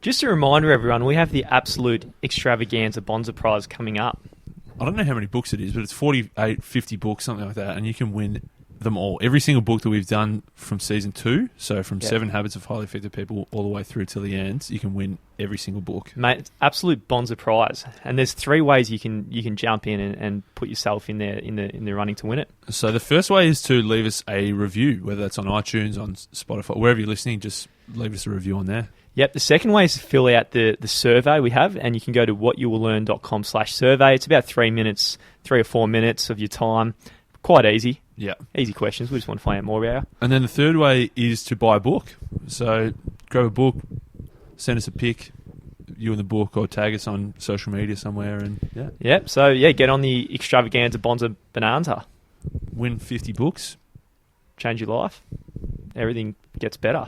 Just a reminder, everyone, we have the absolute extravaganza Bonza Prize coming up. I don't know how many books it is, but it's 48, 50 books, something like that, and you can win them all. Every single book that we've done from season 2, so from 7 Habits of Highly Effective People all the way through till the end, you can win every single book. Mate, it's absolute Bonza Prize. And there's 3 ways you can jump in and put yourself in there in the running to win it. So the first way is to leave us a review, whether that's on iTunes, on Spotify, wherever you're listening, just leave us a review on there. Yep, the second way is to fill out the survey we have, and you can go to whatyouwilllearn.com/survey. It's about 3 minutes, 3 or 4 minutes of your time. Quite easy. Yeah. Easy questions. We just want to find out more about you. And then the third way is to buy a book. So grab a book, send us a pic, you and the book, or tag us on social media somewhere, and yeah. Yep, so get on the extravaganza Bonza Bonanza. Win 50 books. Change your life. Everything gets better.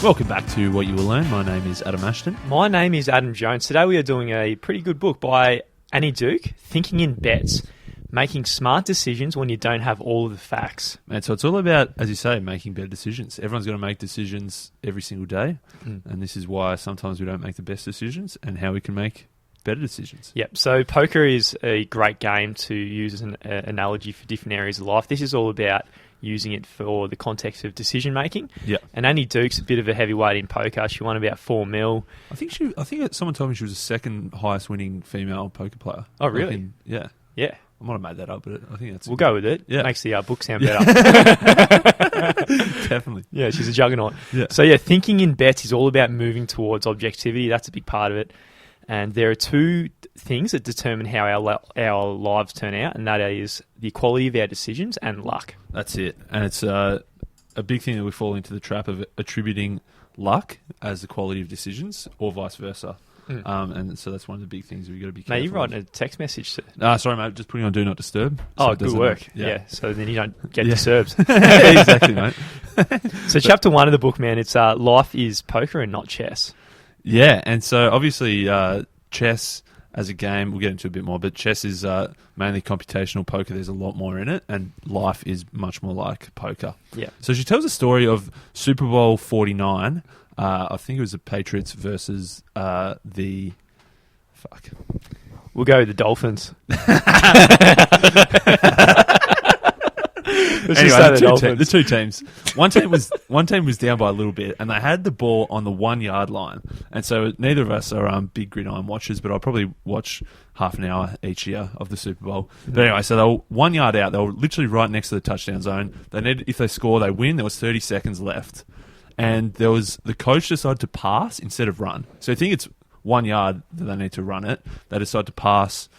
Welcome back to What You Will Learn. My name is Adam Ashton. My name is Adam Jones. Today we are doing a pretty good book by Annie Duke, Thinking in Bets, Making Smart Decisions When You Don't Have All of the Facts. And so it's all about, as you say, making better decisions. Everyone's got to make decisions every single day, and this is why sometimes we don't make the best decisions and how we can make better decisions. Yep, so poker is a great game to use as an analogy for different areas of life. This is all about using it for the context of decision making. Yeah. And Annie Duke's a bit of a heavyweight in poker. She won about $4 million. I think someone told me she was the second highest winning female poker player. Oh, really? Yeah. Yeah. I might have made that up, but I think that's... We'll go with it. Yeah. Makes the book sound better. Definitely. Yeah, she's a juggernaut. Yeah. So thinking in bets is all about moving towards objectivity. That's a big part of it. And there are 2 things that determine how our lives turn out, and that is the quality of our decisions and luck. That's it. And it's a big thing that we fall into the trap of attributing luck as the quality of decisions, or vice versa. And so that's one of the big things we've got to be careful. Mate, you're writing a text message. Sorry, mate. Just putting on Do Not Disturb. So good work. Yeah. So then you don't get disturbed. Exactly, mate. So chapter 1 of the book, man, it's life is poker and not chess. Yeah, and so obviously chess as a game, we'll get into a bit more, but chess is mainly computational poker. There's a lot more in it, and life is much more like poker. Yeah. So she tells a story of Super Bowl 49. I think it was the Patriots versus the... Fuck. We'll go with the Dolphins. Anyway, the two teams. One team was down by a little bit, and they had the ball on the 1 yard line. And so neither of us are big gridiron watchers, but I'll probably watch half an hour each year of the Super Bowl. But anyway, so they were 1 yard out. They were literally right next to the touchdown zone. If they score, they win. There was 30 seconds left, and the coach decided to pass instead of run. So I think it's 1 yard that they need to run it. They decided to pass.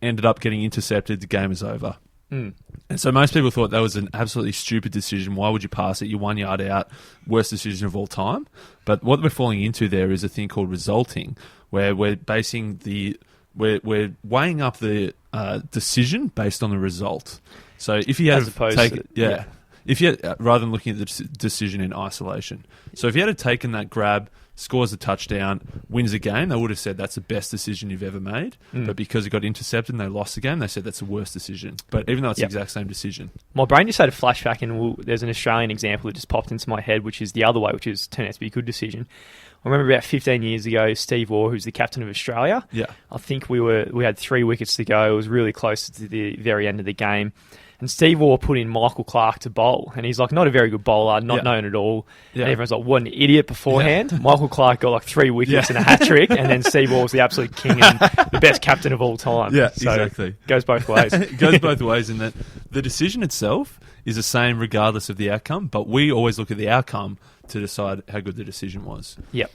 Ended up getting intercepted. The game is over. And so most people thought that was an absolutely stupid decision. Why would you pass it? You're 1 yard out. Worst decision of all time. But what we're falling into there is a thing called resulting, where we're basing we're weighing up the decision based on the result. So if you had if you had, rather than looking at the decision in isolation. So if you had taken that grab, scores a touchdown, wins a game, they would have said that's the best decision you've ever made. But because it got intercepted and they lost the game, they said that's the worst decision. But even though it's the exact same decision. My brain just had a flashback, and there's an Australian example that just popped into my head, which is the other way, which has turned out to be a good decision. I remember about 15 years ago, Steve Waugh, who's the captain of Australia, I think we had 3 wickets to go. It was really close to the very end of the game. And Steve Waugh put in Michael Clarke to bowl. And he's like, not a very good bowler, not known at all. And everyone's like, what an idiot beforehand. Michael Clarke got like 3 wickets and a hat-trick. And then Steve Waugh was the absolute king and the best captain of all time. Yeah, so exactly. Goes both ways. It goes both ways in that the decision itself is the same regardless of the outcome. But we always look at the outcome to decide how good the decision was. Yep.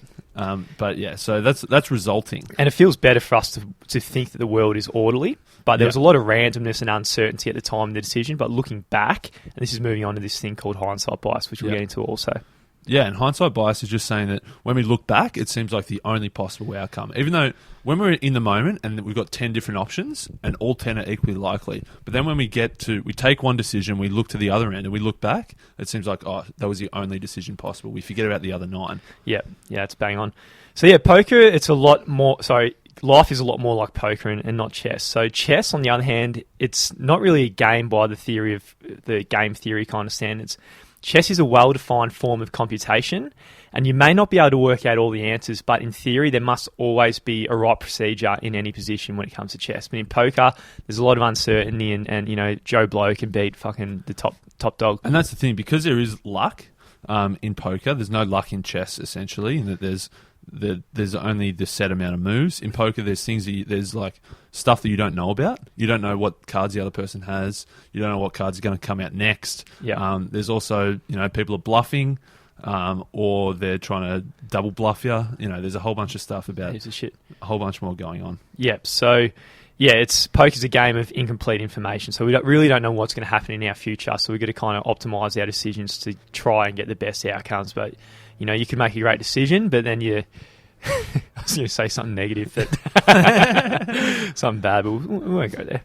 But yeah, so that's resulting. And it feels better for us to think that the world is orderly. But there was a lot of randomness and uncertainty at the time of the decision. But looking back, and this is moving on to this thing called hindsight bias, which we'll get into also. Yeah, and hindsight bias is just saying that when we look back, it seems like the only possible outcome. Even though when we're in the moment and we've got 10 different options and all 10 are equally likely. But then when we take one decision, we look to the other end and we look back, it seems like, oh, that was the only decision possible. We forget about the other 9. Yeah, it's bang on. So yeah, poker, it's a lot more... Sorry, life is a lot more like poker and not chess. So chess, on the other hand, it's not really a game by the theory of the game theory kind of standards. Chess is a well-defined form of computation, and you may not be able to work out all the answers, but in theory, there must always be a right procedure in any position when it comes to chess. But in poker, there's a lot of uncertainty, and you know, Joe Blow can beat fucking the top dog. And that's the thing, because there is luck in poker. There's no luck in chess, essentially, in that there's only the set amount of moves. In poker, there's things there's like stuff that you don't know about. You don't know what cards the other person has. You don't know what cards are going to come out next. Yeah. There's also, you know, people are bluffing, or they're trying to double bluff you. You know, there's a whole bunch of stuff about a whole bunch more going on. Yep. So, yeah, poker's a game of incomplete information. So we really don't know what's going to happen in our future. So we've got to kind of optimize our decisions to try and get the best outcomes. But you know, you can make a great decision, but then you... I was going to say something negative, something bad, but we won't go there.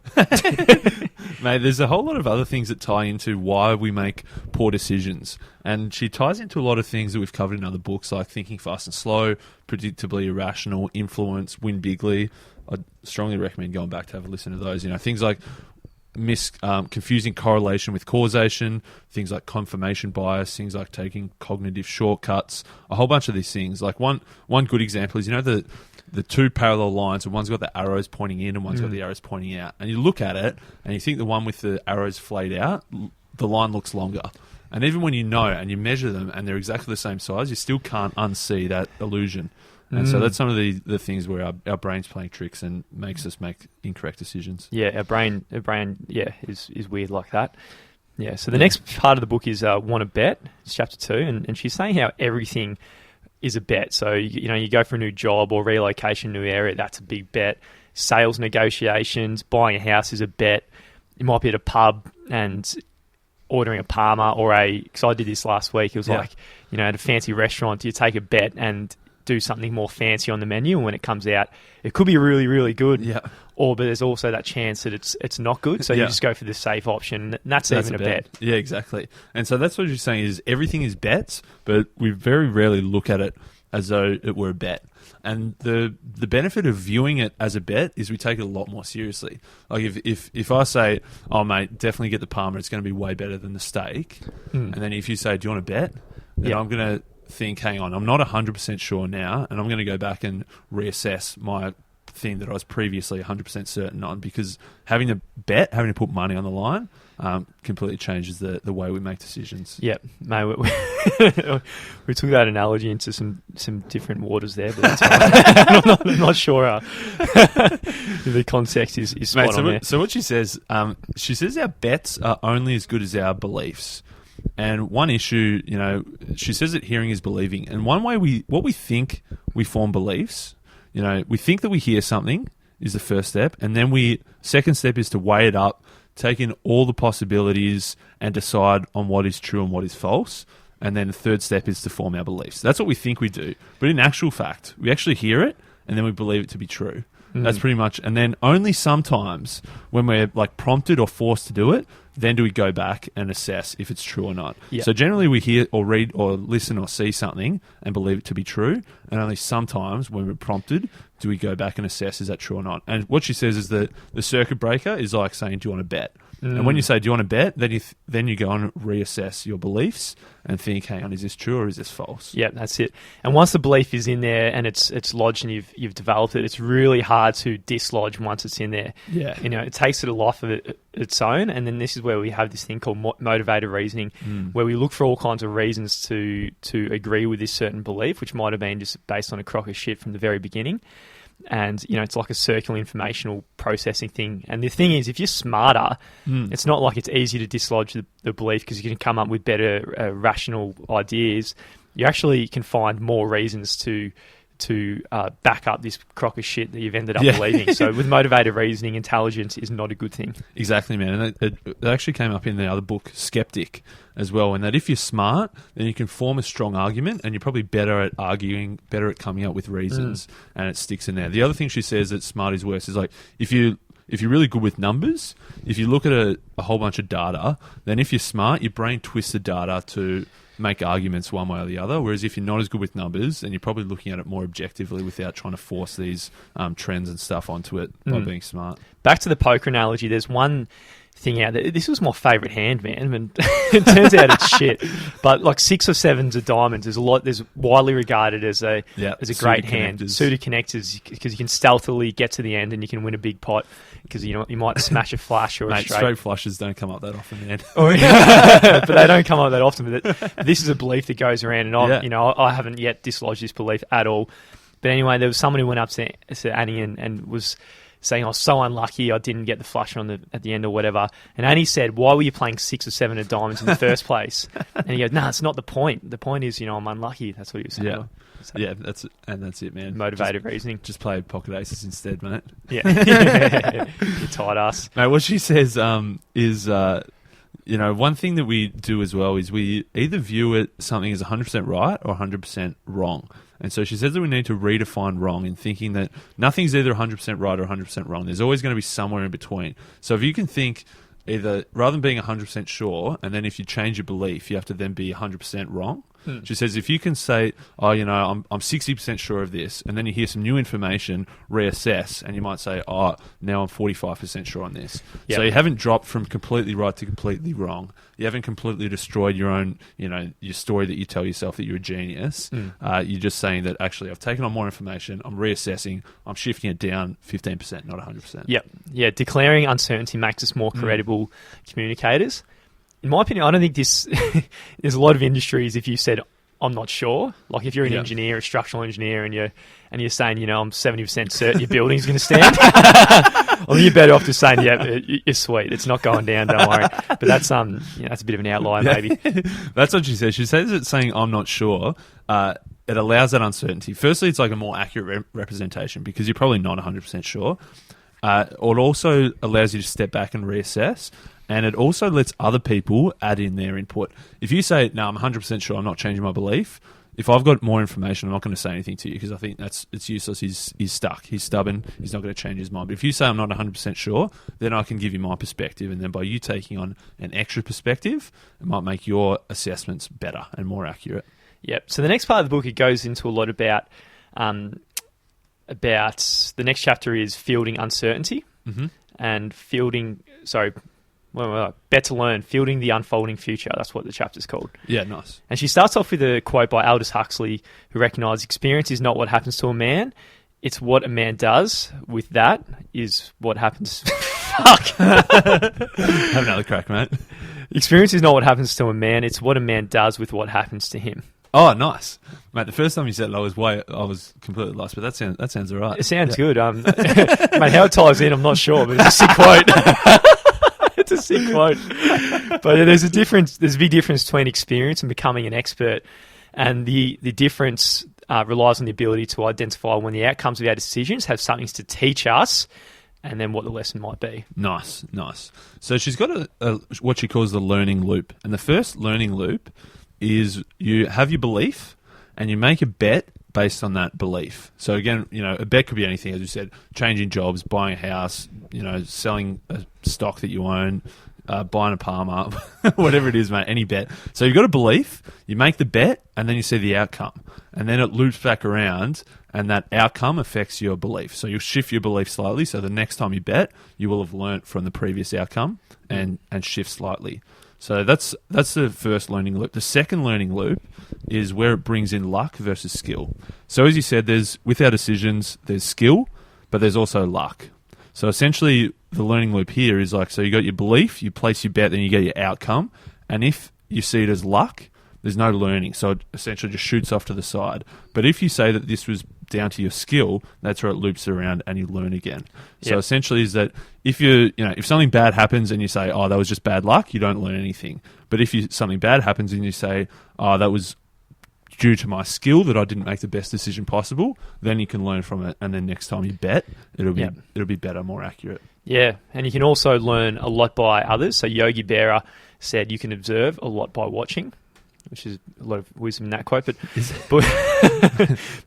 Mate, there's a whole lot of other things that tie into why we make poor decisions. And she ties into a lot of things that we've covered in other books, like Thinking Fast and Slow, Predictably Irrational, Influence, Win Bigly. I'd strongly recommend going back to have a listen to those. You know, things like confusing correlation with causation, things like confirmation bias, things like taking cognitive shortcuts, a whole bunch of these things. Like one good example is, you know, the two parallel lines, and one's got the arrows pointing in and one's got the arrows pointing out. And you look at it and you think the one with the arrows flayed out, the line looks longer. And even when you know and you measure them and they're exactly the same size, you still can't unsee that illusion. And so that's some of the things where our brain's playing tricks and makes us make incorrect decisions. Yeah, our brain, is weird like that. Yeah. So the next part of the book is Want to Bet. It's chapter 2, and she's saying how everything is a bet. So you know, you go for a new job or relocation to a new area, that's a big bet. Sales negotiations, buying a house is a bet. You might be at a pub and ordering a Parma because I did this last week. It was like, you know, at a fancy restaurant, you take a bet and do something more fancy on the menu, and when it comes out, it could be really, really good. Yeah. But there's also that chance that it's not good. So you just go for the safe option. And that's even a bet. Yeah, exactly. And so that's what you're saying is everything is bets, but we very rarely look at it as though it were a bet. And the benefit of viewing it as a bet is we take it a lot more seriously. Like if I say, oh mate, definitely get the Parma, it's going to be way better than the steak. And then if you say, do you want to bet? Then I'm going to think, hang on, I'm not 100% sure now, and I'm going to go back and reassess my thing that I was previously 100% certain on, because having to put money on the line completely changes the way we make decisions. Yeah, mate, we took that analogy into some different waters there, but that's right. I'm not sure the context is spot on there. So what she says our bets are only as good as our beliefs. And one issue, you know, she says that hearing is believing. And one way what we think we form beliefs, you know, we think that we hear something is the first step. And then second step is to weigh it up, take in all the possibilities and decide on what is true and what is false. And then the third step is to form our beliefs. That's what we think we do. But in actual fact, we actually hear it and then we believe it to be true. That's pretty much, and then only sometimes when we're like prompted or forced to do it, then do we go back and assess if it's true or not. Yeah. So generally we hear or read or listen or see something and believe it to be true, and only sometimes when we're prompted do we go back and assess is that true or not. And what she says is that the circuit breaker is like saying, do you want to bet? And when you say, do you want to bet, then you go and reassess your beliefs and think, hang on, is this true or is this false? Yeah, that's it. And once the belief is in there and it's lodged and you've developed it, it's really hard to dislodge once it's in there. Yeah. You know, it takes it a life of its own, and then this is where we have this thing called motivated reasoning, where we look for all kinds of reasons to agree with this certain belief, which might have been just based on a crock of shit from the very beginning. And, you know, it's like a circular informational processing thing. And the thing is, if you're smarter, it's not like it's easy to dislodge the belief because you can come up with better rational ideas. You actually can find more reasons to back up this crock of shit that you've ended up believing. So with motivated reasoning, intelligence is not a good thing. Exactly, man. And it actually came up in the other book, Skeptic, as well, and that if you're smart, then you can form a strong argument and you're probably better at arguing, better at coming up with reasons, and it sticks in there. The other thing she says that smart is worse is like, if you're really good with numbers, if you look at a whole bunch of data, then if you're smart, your brain twists the data to make arguments one way or the other. Whereas if you're not as good with numbers, then you're probably looking at it more objectively without trying to force these trends and stuff onto it by being smart. Back to the poker analogy, there's one thing out there. This was my favourite hand, man. And it turns out it's shit. But like 6 or 7s of diamonds is there's widely regarded as a great hand. Suited connectors, because you can stealthily get to the end and you can win a big pot because you might smash a flush or a straight flushes don't come up that often, man. But they don't come up that often. But this is a belief that goes around, and I haven't yet dislodged this belief at all. But anyway, there was someone who went up to Annie and was saying, I was so unlucky I didn't get the flush at the end or whatever. And Annie said, why were you playing 6 or 7 of diamonds in the first place? And he goes, no, it's not the point. The point is, I'm unlucky. That's what he was saying. Yeah. Yeah, that's it, man. Motivated reasoning. Just play pocket aces instead, mate. Yeah. You tight ass. Mate, what she says is, one thing that we do as well is we either view something as 100% right or 100% wrong. And so she says that we need to redefine wrong in thinking that nothing's either 100% right or 100% wrong. There's always going to be somewhere in between. So if you can think either, rather than being 100% sure, and then if you change your belief, you have to then be 100% wrong. She says if you can say, I'm 60% sure of this, and then you hear some new information, reassess, and you might say, now I'm 45% sure on this. Yep. So you haven't dropped from completely right to completely wrong. You haven't completely destroyed your own, your story that you tell yourself that you're a genius. You're just saying that actually I've taken on more information, I'm reassessing, I'm shifting it down 15%, not 100%. Yep. Yeah, declaring uncertainty makes us more credible communicators. In my opinion, I don't think there's a lot of industries, if you said, I'm not sure, like if you're an engineer, a structural engineer, and you're saying, I'm 70% certain your building's going to stand, I think you're better off just saying, you're sweet, it's not going down, don't worry. But that's that's a bit of an outlier, maybe. That's what she says. She says it's saying, I'm not sure. It allows that uncertainty. Firstly, it's like a more accurate representation because you're probably not 100% sure. It also allows you to step back and reassess. And it also lets other people add in their input. If you say, no, I'm 100% sure I'm not changing my belief, if I've got more information, I'm not going to say anything to you because I think it's useless. He's stuck. He's stubborn. He's not going to change his mind. But if you say I'm not 100% sure, then I can give you my perspective. And then by you taking on an extra perspective, it might make your assessments better and more accurate. Yep. So the next part of the book, it goes into a lot about the next chapter is fielding uncertainty and Bet to Learn, Fielding the Unfolding Future. That's what the chapter's called. Yeah, nice. And she starts off with a quote by Aldous Huxley, who recognised experience is not what happens to a man, it's what a man does with that is what happens. Fuck. Have another crack, mate. Experience is not what happens to a man, it's what a man does with what happens to him. Oh, nice, mate. The first time you said it, I was completely lost, but that sounds all right. It sounds good. Mate, how it ties in, I'm not sure, but it's a sick quote. It's a sick quote. But there's a difference. There's a big difference between experience and becoming an expert, and the difference relies on the ability to identify when the outcomes of our decisions have something to teach us, and then what the lesson might be. Nice. So she's got what she calls the learning loop, and the first learning loop is you have your belief and you make a bet based on that belief. So again, a bet could be anything, as you said, changing jobs, buying a house, selling a stock that you own, buying a Palmer, whatever it is, mate, any bet. So you've got a belief, you make the bet, and then you see the outcome. And then it loops back around, and that outcome affects your belief. So you'll shift your belief slightly, so the next time you bet, you will have learnt from the previous outcome and shift slightly. So that's the first learning loop. The second learning loop is where it brings in luck versus skill. So as you said, with our decisions, there's skill, but there's also luck. So essentially, the learning loop here is so you got your belief, you place your bet, then you get your outcome. And if you see it as luck, there's no learning. So it essentially just shoots off to the side. But if you say that this was down to your skill, that's where it loops around and you learn again. So essentially is that if if something bad happens and you say, that was just bad luck, you don't learn anything. But if something bad happens and you say, that was due to my skill that I didn't make the best decision possible, then you can learn from it. And then next time you bet, it'll be better, more accurate. Yeah. And you can also learn a lot by others. So Yogi Berra said you can observe a lot by watching, which is a lot of wisdom in that quote. But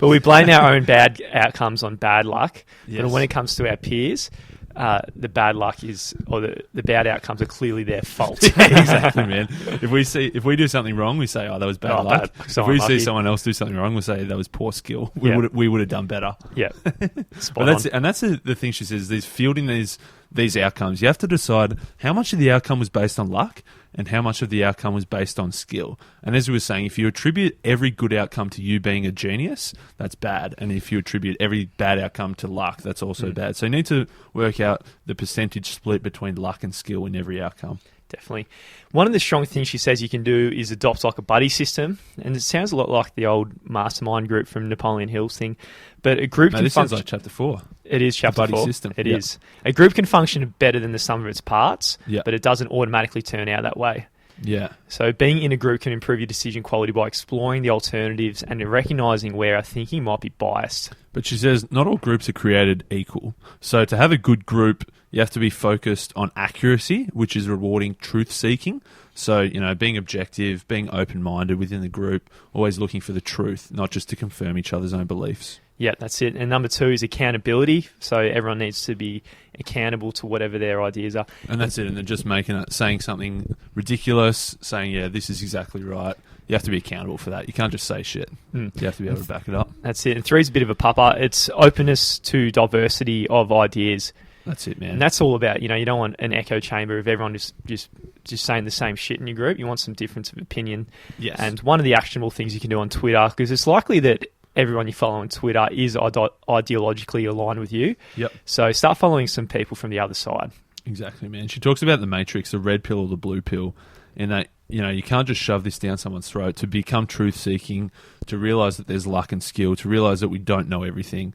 we blame our own bad outcomes on bad luck. Yes. But when it comes to our peers, the bad luck is, or the bad outcomes are clearly their fault. Exactly, man. If we do something wrong, we say, "Oh, that was bad luck." If we see someone else do something wrong, we say that was poor skill. We would have done better. Yeah, that's the thing she says. These fielding these outcomes, you have to decide how much of the outcome was based on luck and how much of the outcome was based on skill. And as we were saying, if you attribute every good outcome to you being a genius, that's bad. And if you attribute every bad outcome to luck, that's also bad. So you need to work out the percentage split between luck and skill in every outcome. Definitely. One of the strong things she says you can do is adopt like a buddy system. And it sounds a lot like the old mastermind group from Napoleon Hill's thing. But a group can this sounds like chapter 4. It is chapter 4. Buddy system. It is. A group can function better than the sum of its parts, yeah. but it doesn't automatically turn out that way. Yeah. So being in a group can improve your decision quality by exploring the alternatives and recognizing where our thinking might be biased. But she says not all groups are created equal. So to have a good group, you have to be focused on accuracy, which is rewarding truth-seeking. So, being objective, being open-minded within the group, always looking for the truth, not just to confirm each other's own beliefs. Yeah, that's it. And number 2 is accountability. So everyone needs to be accountable to whatever their ideas are. And that's it. And then just saying something ridiculous, saying, yeah, this is exactly right. You have to be accountable for that. You can't just say shit. You have to be able to back it up. That's it. And 3 is a bit of a pupper. It's openness to diversity of ideas. That's it, man. And that's all about, you don't want an echo chamber of everyone just saying the same shit in your group. You want some difference of opinion. Yes. And one of the actionable things you can do on Twitter, because it's likely that everyone you follow on Twitter is ideologically aligned with you. Yep. So start following some people from the other side. Exactly, man. She talks about the matrix, the red pill or the blue pill, in that, you can't just shove this down someone's throat. To become truth-seeking, to realise that there's luck and skill, to realise that we don't know everything.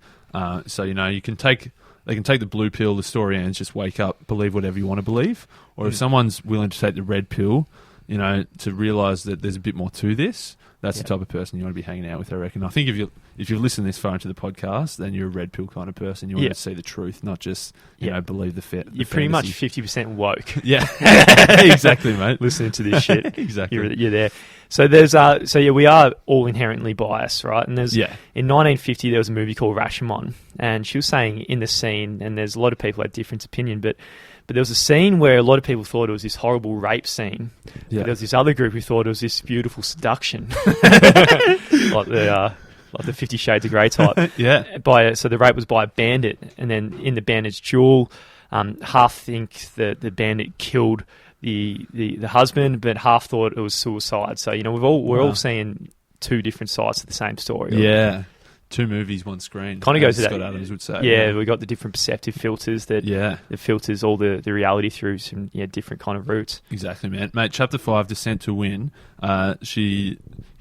So, they can take the blue pill, the story ends, just wake up, believe whatever you want to believe. Or if someone's willing to take the red pill, to realise that there's a bit more to this, that's the type of person you want to be hanging out with, I reckon. I think if you've listened this far into the podcast, then you're a red pill kind of person. You want to see the truth, not just, believe the fit. You're pretty much 50% woke. Yeah, exactly, mate. Listening to this shit. Exactly. You're there. So we are all inherently biased, right? And in 1950, there was a movie called Rashomon, and she was saying in the scene, and there's a lot of people had different opinion, but there was a scene where a lot of people thought it was this horrible rape scene. Yeah. But there was this other group who thought it was this beautiful seduction, like the 50 Shades of Grey type. Yeah. So the rape was by a bandit, and then in the bandit's duel, half think that the bandit killed the husband, but half thought it was suicide. So we're all seeing 2 different sides to the same story. Yeah. 2 movies, 1 screen. Kind of goes to that. Scott Adams would say. Yeah, we got the different perceptive filters that filters all the reality through some different kind of routes. Exactly, man. Mate, Chapter 5, Descent to Win. He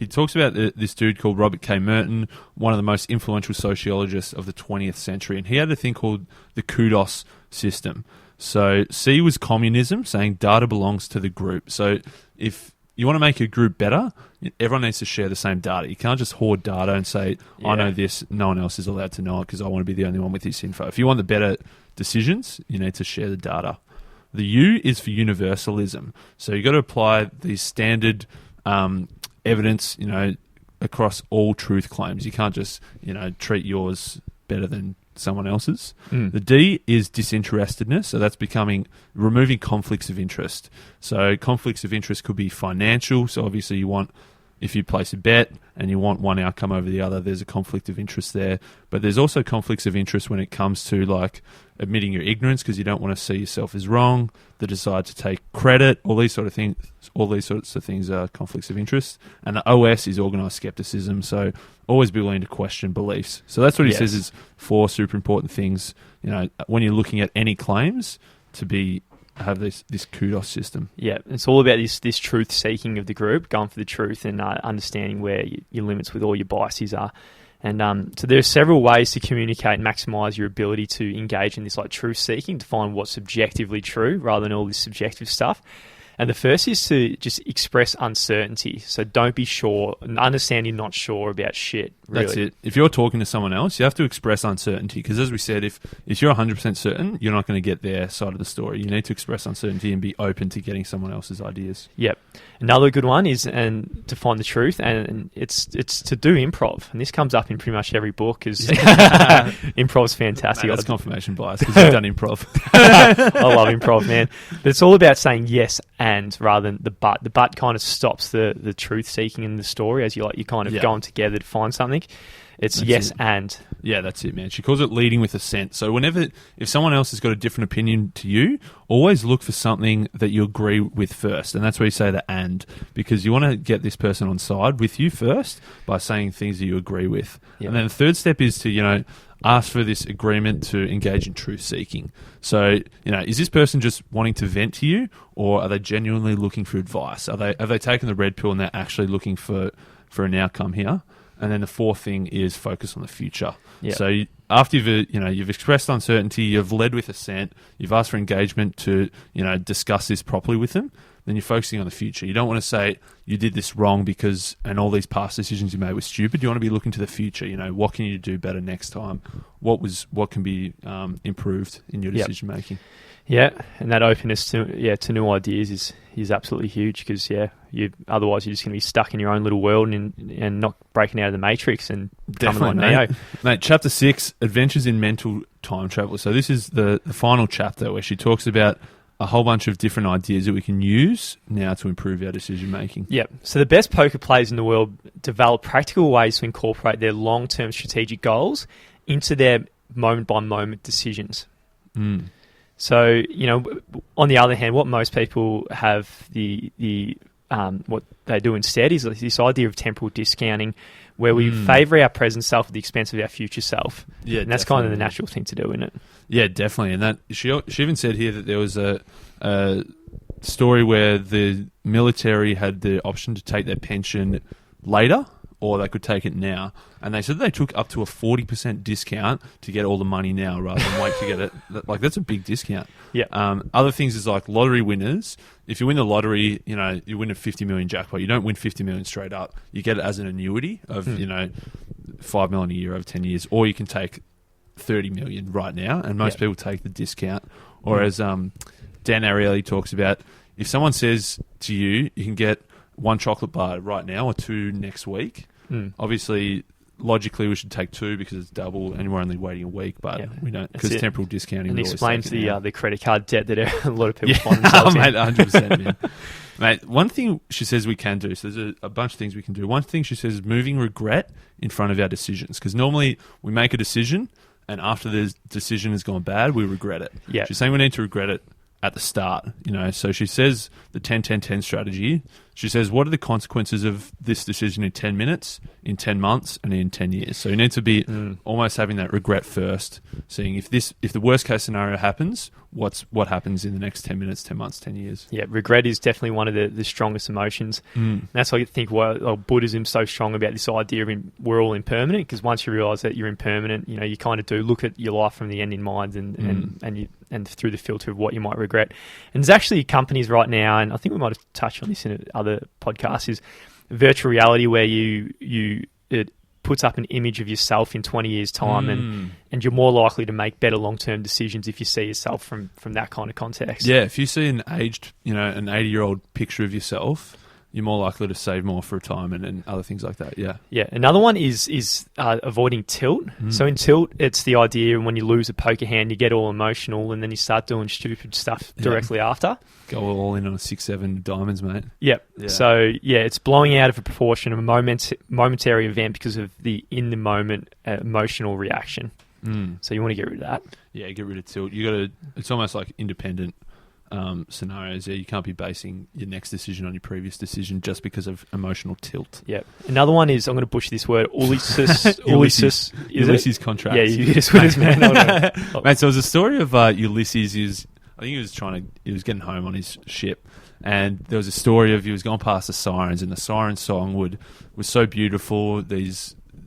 talks about this dude called Robert K. Merton, one of the most influential sociologists of the 20th century, and he had a thing called the kudos system. So C was communism, saying data belongs to the group. So if you want to make a group better, everyone needs to share the same data. You can't just hoard data and say, I know this, no one else is allowed to know it because I want to be the only one with this info. If you want the better decisions, you need to share the data. The U is for universalism. So you've got to apply the standard evidence, across all truth claims. You can't just, treat yours better than someone else's. The D is disinterestedness, so that's removing conflicts of interest. So conflicts of interest could be financial, so obviously if you place a bet and you want one outcome over the other, there's a conflict of interest there. But there's also conflicts of interest when it comes to admitting your ignorance because you don't want to see yourself as wrong, the desire to take credit, all these sorts of things are conflicts of interest. And the OS is organised skepticism, so always be willing to question beliefs. So that's what he says is 4 super important things, when you're looking at any claims, to have this kudos system. Yeah, it's all about this truth seeking of the group, going for the truth and understanding where your limits with all your biases are. And so there are several ways to communicate and maximise your ability to engage in this truth seeking, to find what's objectively true rather than all this subjective stuff. And the first is to just express uncertainty. So don't be sure, understand you're not sure about shit. Really. That's it. If you're talking to someone else, you have to express uncertainty. Because as we said, if you're 100% certain, you're not going to get their side of the story. You need to express uncertainty and be open to getting someone else's ideas. Yep. Another good one is to find the truth, and it's to do improv. And this comes up in pretty much every book because improv's fantastic. Mate, that's confirmation bias because you've done improv. I love improv, man. But it's all about saying yes and rather than the but. The but kind of stops the truth seeking in the story as you're kind of going together to find something. It's that's yes it. And. Yeah, that's it, man. She calls it leading with assent. So if someone else has got a different opinion to you, always look for something that you agree with first. And that's where you say the and, because you want to get this person on side with you first by saying things that you agree with. Yep. And then the third step is to, ask for this agreement to engage in truth seeking. So, is this person just wanting to vent to you, or are they genuinely looking for advice? Have they taken the red pill and they're actually looking for an outcome here? And then the fourth thing is focus on the future. Yep. So after you've expressed uncertainty, you've led with assent, you've asked for engagement to discuss this properly with them, then you're focusing on the future. You don't want to say you did this wrong and all these past decisions you made were stupid. You want to be looking to the future. What can you do better next time? What can be improved in your decision making? Yeah, and that openness to new ideas is absolutely huge because otherwise you're just going to be stuck in your own little world and not breaking out of the matrix and becoming like Neo. Mate, chapter 6, Adventures in Mental Time Travel. So this is the final chapter where she talks about a whole bunch of different ideas that we can use now to improve our decision making. Yeah. So the best poker players in the world develop practical ways to incorporate their long-term strategic goals into their moment-by-moment decisions. Mm. So, on the other hand, what most people have what they do instead is this idea of temporal discounting, where we favour our present self at the expense of our future self. Yeah, and that's kind of the natural thing to do, isn't it? Yeah, definitely. And that she even said here that there was a story where the military had the option to take their pension later, or they could take it now. And they said they took up to a 40% discount to get all the money now rather than wait to get it. That's a big discount. Yeah. Other things is like lottery winners. If you win the lottery, you win a 50 million jackpot. You don't win 50 million straight up. You get it as an annuity of, 5 million a year over 10 years. Or you can take 30 million right now. And most people take the discount. Or as Dan Ariely talks about, if someone says to you, you can get 1 chocolate bar right now or 2 next week. Obviously, logically, we should take 2 because it's double and we're only waiting a week, but we don't because temporal discounting. And explains the credit card debt that a lot of people find themselves in. Mate, 100%, man. Mate, one thing she says we can do, so there's a bunch of things we can do. One thing she says is moving regret in front of our decisions, because normally we make a decision and after the decision has gone bad, we regret it. Yeah. She's saying we need to regret it at the start, So she says the 10-10-10 strategy. She says, what are the consequences of this decision in 10 minutes, in 10 months, and in 10 years? So you need to be almost having that regret first, seeing if the worst case scenario happens, what happens in the next 10 minutes, 10 months, 10 years. Yeah, regret is definitely one of the strongest emotions. And that's why I think Buddhism's so strong about this idea of we're all impermanent, because once you realise that you're impermanent, you kind of do look at your life from the end in mind and through the filter of what you might regret. And there's actually companies right now, and I think we might have touched on this in other podcasts, is virtual reality where it puts up an image of yourself in 20 years' time and you're more likely to make better long-term decisions if you see yourself from that kind of context. Yeah, if you see an 80-year-old picture of yourself, you're more likely to save more for retirement and other things like that. Yeah. Yeah. Another one is avoiding tilt. So in tilt, it's the idea when you lose a poker hand, you get all emotional and then you start doing stupid stuff directly after. Go all in on a 6-7 diamonds, mate. Yep. Yeah. So it's blowing out of a proportion of a momentary event because of the in the moment emotional reaction. So you want to get rid of that. Yeah, get rid of tilt. It's almost like independent scenarios. You can't be basing your next decision on your previous decision just because of emotional tilt. Yeah. Another one is, I'm going to butcher this word, Ulysses. Ulysses contract. Yeah, Ulysses, man. Mate, so it was a story of Ulysses. I think he was getting home on his ship, and there was a story of he was going past the sirens, and the siren song was so beautiful.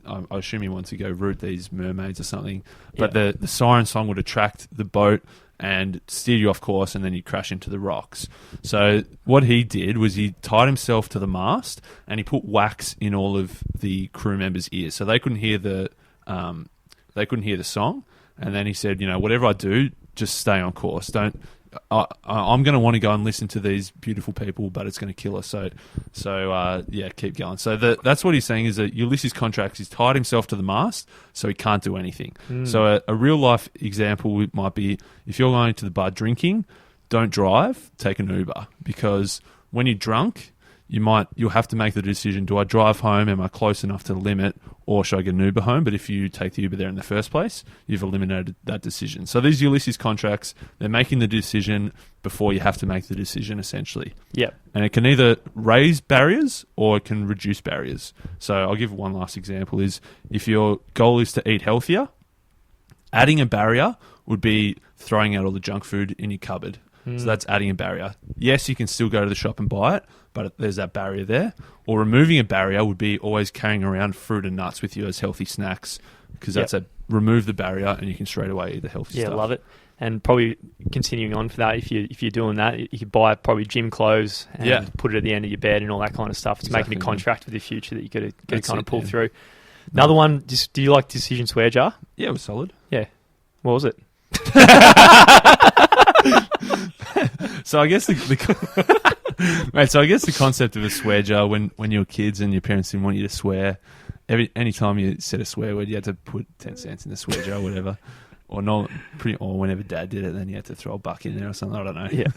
I assume he wanted to go root these mermaids or something, but the siren song would attract the boat and steer you off course, and then you crash into the rocks. So what he did was he tied himself to the mast and he put wax in all of the crew members' ears, so they couldn't hear the song. And then he said, whatever I do, just stay on course. Don't I'm going to want to go and listen to these beautiful people, but it's going to kill us. So keep going. So that's what he's saying is that Ulysses Contracts, he's tied himself to the mast, so he can't do anything. So a real life example might be if you're going to the bar drinking, don't drive, take an Uber, because when you're drunk, you'll have to make the decision, do I drive home, am I close enough to the limit, or should I get an Uber home? But if you take the Uber there in the first place, you've eliminated that decision. So these Ulysses Contracts, they're making the decision before you have to make the decision, essentially. Yeah. And it can either raise barriers or it can reduce barriers. So I'll give one last example is if your goal is to eat healthier, adding a barrier would be throwing out all the junk food in your cupboard. So that's adding a barrier. Yes, you can still go to the shop and buy it, but there's that barrier there. Or removing a barrier would be always carrying around fruit and nuts with you as healthy snacks, because that's remove the barrier and you can straight away eat the healthy stuff. Yeah, love it. And probably continuing on for that, if you're doing that, you could buy probably gym clothes and put it at the end of your bed and all that kind of stuff. It's making a contract with your future that you got to kind of pull through. Another one, do you like Decision Swear Jar? Yeah, it was solid. Yeah. What was it? So I guess the concept of a swear jar, when you were kids and your parents didn't want you to swear, any time you said a swear word, you had to put 10 cents in the swear jar or whatever. Or whenever Dad did it, then you had to throw a buck in there or something. I don't know. Yeah.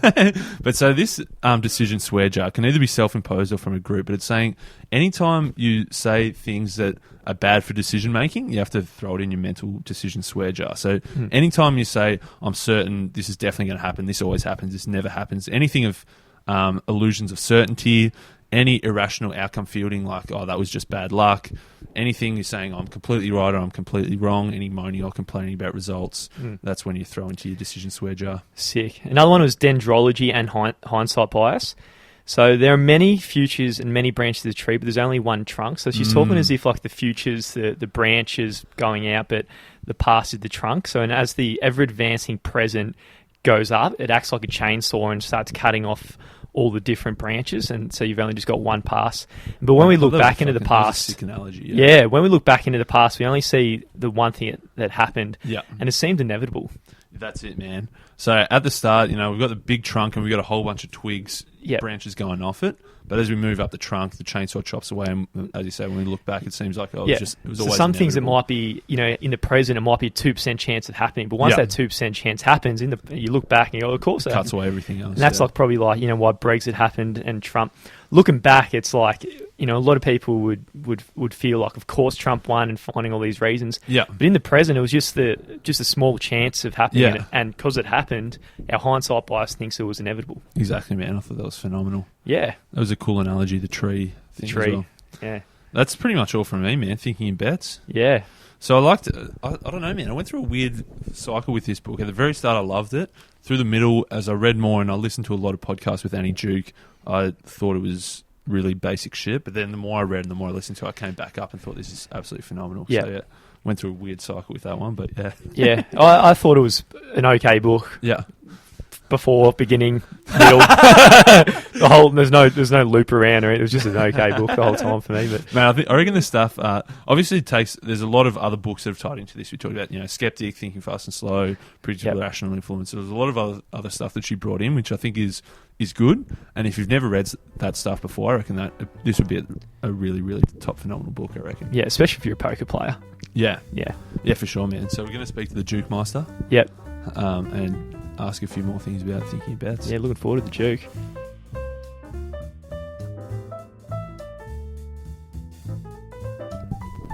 But so this decision swear jar can either be self-imposed or from a group. But it's saying anytime you say things that are bad for decision making, you have to throw it in your mental decision swear jar. So anytime you say, "I'm certain this is definitely going to happen. This always happens. This never happens," anything of illusions of certainty. Any irrational outcome fielding, like, oh, that was just bad luck. Anything you're saying, I'm completely right or I'm completely wrong. Any moaning or complaining about results, that's when you throw into your decision swear jar. Sick. Another one was dendrology and hindsight bias. So there are many futures and many branches of the tree, but there's only one trunk. So she's talking as if like the futures, the branches going out, but the past is the trunk. So and as the ever advancing present goes up, it acts like a chainsaw and starts cutting off all the different branches, and so you've only just got one pass. But when we look back into the past, sick analogy, when we look back into the past, we only see the one thing that happened, and it seemed inevitable. That's it, man. So at the start, we've got the big trunk and we've got a whole bunch of twigs, branches going off it. But as we move up the trunk, the chainsaw chops away, and as you say, when we look back, it seems like it was always some inevitable. Things that might be, in the present, it might be a 2% chance of happening. But once that 2% chance happens, you look back and you go, of course, it cuts away everything else. And that's probably why Brexit happened and Trump. Looking back, it's like a lot of people would feel like, of course, Trump won and finding all these reasons. Yeah. But in the present, it was just a small chance of happening, and because it happened, our hindsight bias thinks it was inevitable. Exactly, man. I thought that was phenomenal. Yeah. That was a cool analogy, the tree thing as well. Yeah. That's pretty much all from me, man, thinking in bets. Yeah. So I don't know, man. I went through a weird cycle with this book. At the very start, I loved it. Through the middle, as I read more and I listened to a lot of podcasts with Annie Duke, I thought it was really basic shit. But then the more I read and the more I listened to it, I came back up and thought this is absolutely phenomenal. Yeah. So, went through a weird cycle with that one, but yeah. Yeah. I thought it was an okay book. Yeah. Before, beginning, middle, there's no loop around, or it was just an okay book the whole time for me. But man, I reckon this stuff obviously there's a lot of other books that have tied into this. We talked about Skeptic, Thinking Fast and Slow, Predictable Rational Influence. There's a lot of other stuff that she brought in, which I think is good. And if you've never read that stuff before, I reckon that this would be a really, really top phenomenal book. I reckon. Yeah, especially if you're a poker player. Yeah, for sure, man. So we're going to speak to the Duke Master. Yep. And ask a few more things about thinking bets. Yeah, looking forward to the Duke.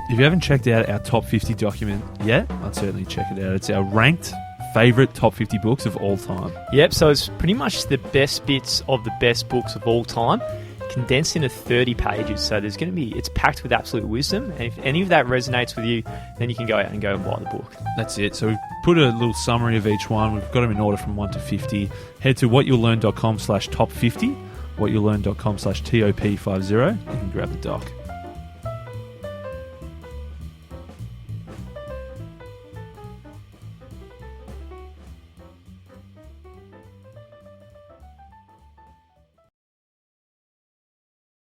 If you haven't checked out our top 50 document yet, I'd certainly check it out. It's our ranked favourite top 50 books of all time. Yep, so it's pretty much the best bits of the best books of all time, condensed into 30 pages. So it's packed with absolute wisdom. And if any of that resonates with you, then you can go out and buy the book. That's it. So we've put a little summary of each one. We've got them in order from 1 to 50. Head to whatyou'lllearn.com/top50, whatyou'lllearn.com/top50. You can grab the doc.